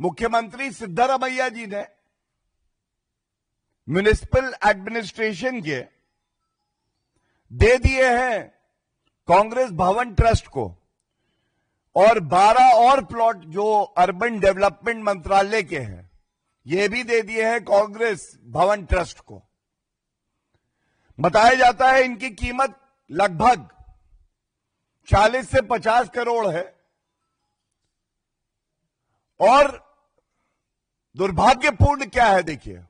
मुख्यमंत्री सिद्धरामैया जी ने municipal administration के दे दिए हैं कांग्रेस भवन ट्रस्ट को, और 12 और प्लॉट जो अर्बन डेवलपमेंट मंत्रालय के हैं ये भी दे दिए हैं कांग्रेस भवन ट्रस्ट को। बताया जाता है इनकी कीमत लगभग 40 से 50 करोड़ है, और दुर्भाग्यपूर्ण क्या है देखिए,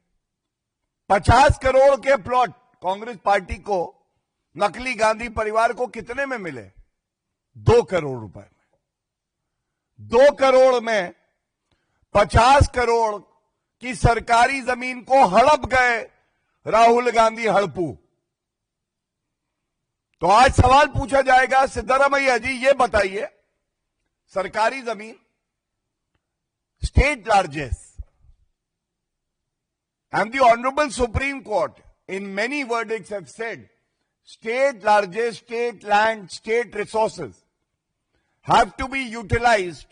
50 करोड़ के प्लॉट कांग्रेस पार्टी को, नकली गांधी परिवार को कितने में मिले? 2 करोड़ रुपए में। 2 करोड़ में 50 करोड़ की सरकारी जमीन को हड़प गए राहुल गांधी हड़पू। तो आज सवाल पूछा जाएगा, सिद्धरामैया जी ये बताइए, सरकारी जमीन state largesse, and the Honorable Supreme Court in many verdicts have said state largesse, state land, state resources have to be utilized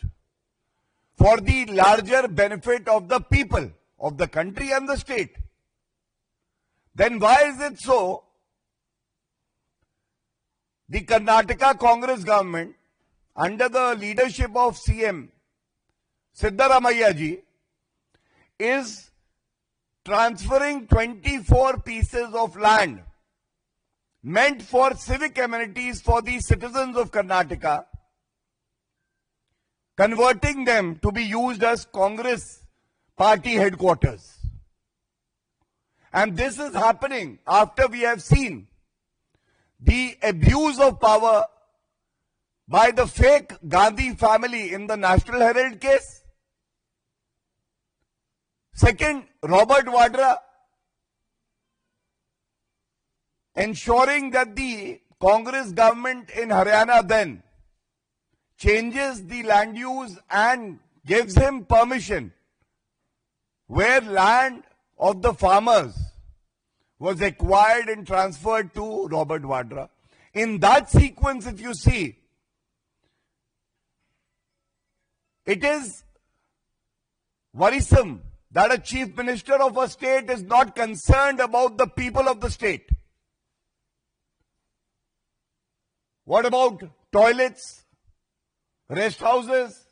for the larger benefit of the people of the country and the state. Then why is it so? The Karnataka Congress government under the leadership of CM Siddaramaiah ji is transferring 24 pieces of land meant for civic amenities for the citizens of Karnataka, converting them to be used as Congress party headquarters. And this is happening after we have seen the abuse of power by the fake Gandhi family in the National Herald case. Second, Robert Vadra ensuring that the Congress government in Haryana then changes the land use and gives him permission where land of the farmers was acquired and transferred to Robert Vadra. In that sequence, if you see, it is worrisome that a chief minister of a state is not concerned about the people of the state. What about toilets, rest houses,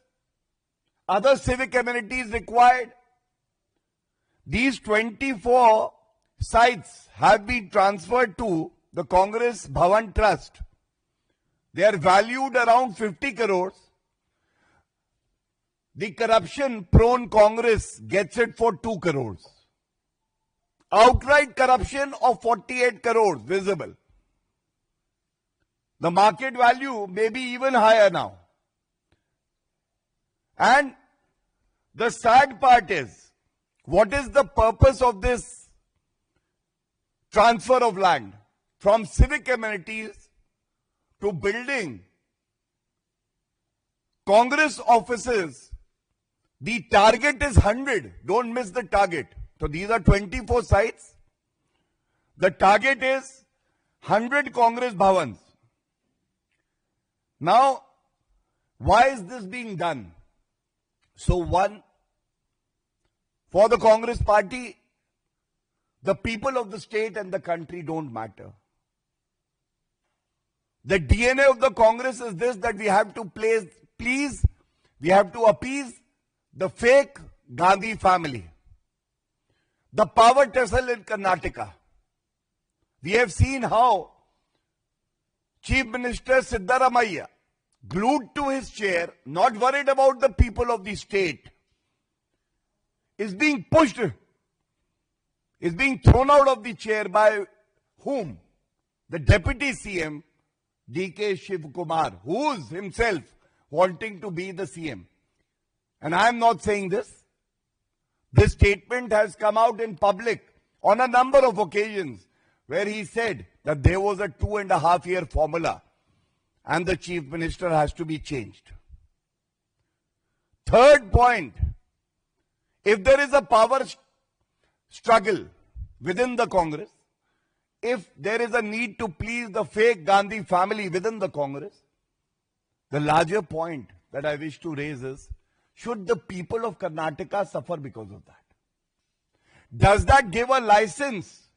other civic amenities required? These 24 sites have been transferred to the Congress Bhavan Trust. They are valued around 50 crores. The corruption-prone Congress gets it for 2 crores. Outright corruption of 48 crores visible. The market value may be even higher now. And the sad part is, what is the purpose of this transfer of land from civic amenities to building Congress offices? The target is 100. Don't miss the target. So these are 24 sites. The target is 100 Congress Bhavans. Now, why is this being done? So one, for the Congress party, the people of the state and the country don't matter. The DNA of the Congress is this, that we have to please, we have to appease the fake Gandhi family. The power tussle in Karnataka. We have seen how Chief Minister Siddaramaiah, glued to his chair, not worried about the people of the state, is being pushed, is being thrown out of the chair by whom? The Deputy CM, D.K. Shiv-Kumar, who is himself wanting to be the CM. And I am not saying this. This statement has come out in public on a number of occasions where he said that there was a 2.5-year formula and the chief minister has to be changed. Third point, if there is a power struggle within the Congress, if there is a need to please the fake Gandhi family within the Congress, the larger point that I wish to raise is, should the people of Karnataka suffer because of that? Does that give a license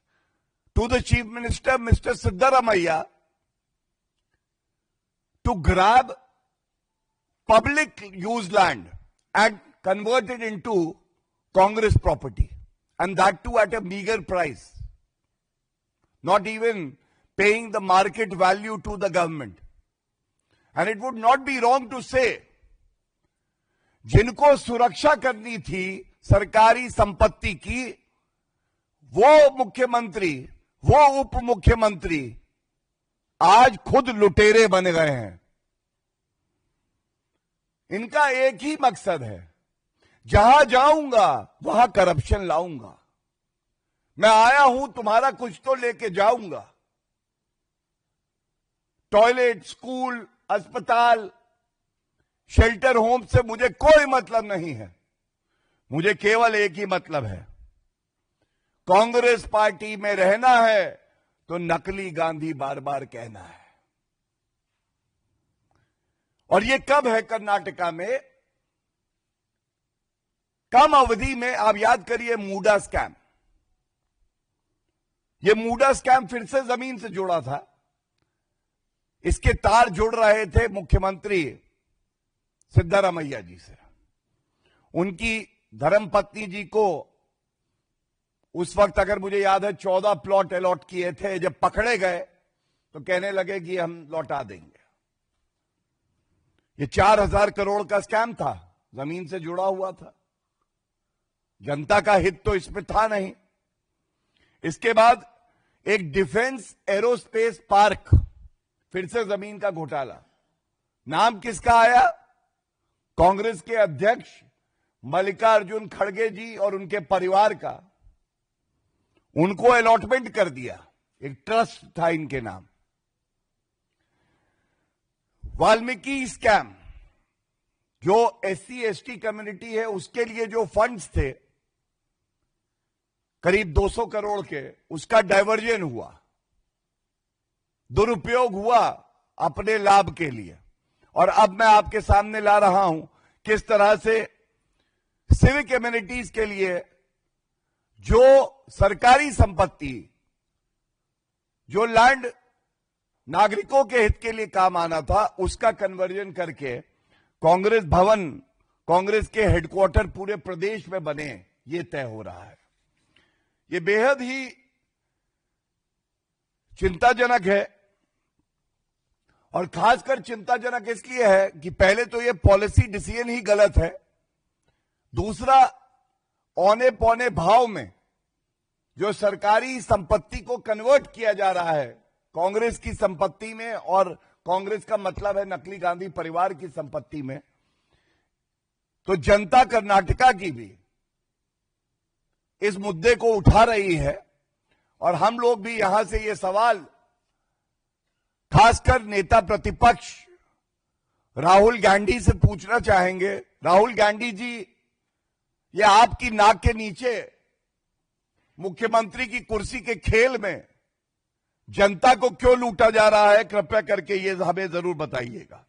to the Chief Minister, Mr. Siddaramaiah, to grab public use land and convert it into Congress property, and that too at a meager price, not even paying the market value to the government? And it would not be wrong to say, जिनको सुरक्षा करनी थी सरकारी संपत्ति की, वो मुख्यमंत्री, वो उप मुख्यमंत्री आज खुद लुटेरे बन गए हैं। इनका एक ही मकसद है, जहां जाऊंगा वहां करप्शन लाऊंगा, मैं आया हूं तुम्हारा कुछ तो लेके जाऊंगा। टॉयलेट, स्कूल, अस्पताल, शेल्टर होम से मुझे कोई मतलब नहीं है। मुझे केवल एक ही मतलब है, कांग्रेस पार्टी में रहना है तो नकली गांधी बार बार कहना है। और ये कब है कर्नाटका में? कम अवधि में आप याद करिए मूडा स्कैम। ये मूडा स्कैम फिर से जमीन से जुड़ा था। इसके तार जुड़ रहे थे मुख्यमंत्री सिद्धारमैया जी से। उनकी धर्मपत्नी जी को उस वक्त, अगर मुझे याद है, 14 प्लॉट अलॉट किए थे। जब पकड़े गए तो कहने लगे कि हम लौटा देंगे। ये 4000 करोड़ का स्कैम था, जमीन से जुड़ा हुआ था। जनता का हित तो इसमें था नहीं। इसके बाद एक डिफेंस एरोस्पेस पार्क, फिर से जमीन का घोटाला। नाम किसका आया? कांग्रेस के अध्यक्ष मल्लिकार्जुन खड़गे जी और उनके परिवार का। उनको अलॉटमेंट कर दिया, एक ट्रस्ट था इनके नाम। वाल्मीकि स्कैम, जो SC ST कम्युनिटी है उसके लिए जो फंड्स थे करीब 200 करोड़ के, उसका डायवर्जन हुआ, दुरुपयोग हुआ अपने लाभ के लिए। और अब मैं आपके सामने ला रहा हूं किस तरह से सिविक कम्युनिटीज के लिए जो सरकारी संपत्ति, जो लैंड नागरिकों के हित के लिए काम आना था, उसका कन्वर्जन करके कांग्रेस भवन, कांग्रेस के हेडक्वार्टर पूरे प्रदेश में बने, ये तय हो रहा है। ये बेहद ही चिंताजनक है। और खासकर चिंताजनक इसलिए है कि पहले तो ये पॉलिसी डिसीजन ही गलत है, दूसरा औने पौने भाव में जो सरकारी संपत्ति को कन्वर्ट किया जा रहा है कांग्रेस की संपत्ति में, और कांग्रेस का मतलब है नकली गांधी परिवार की संपत्ति में, तो जनता कर्नाटका की भी इस मुद्दे को उठा रही है। और हम लोग भी यहां से ये सवाल खासकर नेता प्रतिपक्ष राहुल गांधी से पूछना चाहेंगे। राहुल गांधी जी, ये आपकी नाक के नीचे मुख्यमंत्री की कुर्सी के खेल में जनता को क्यों लूटा जा रहा है? कृपया करके ये हमें जरूर बताइएगा।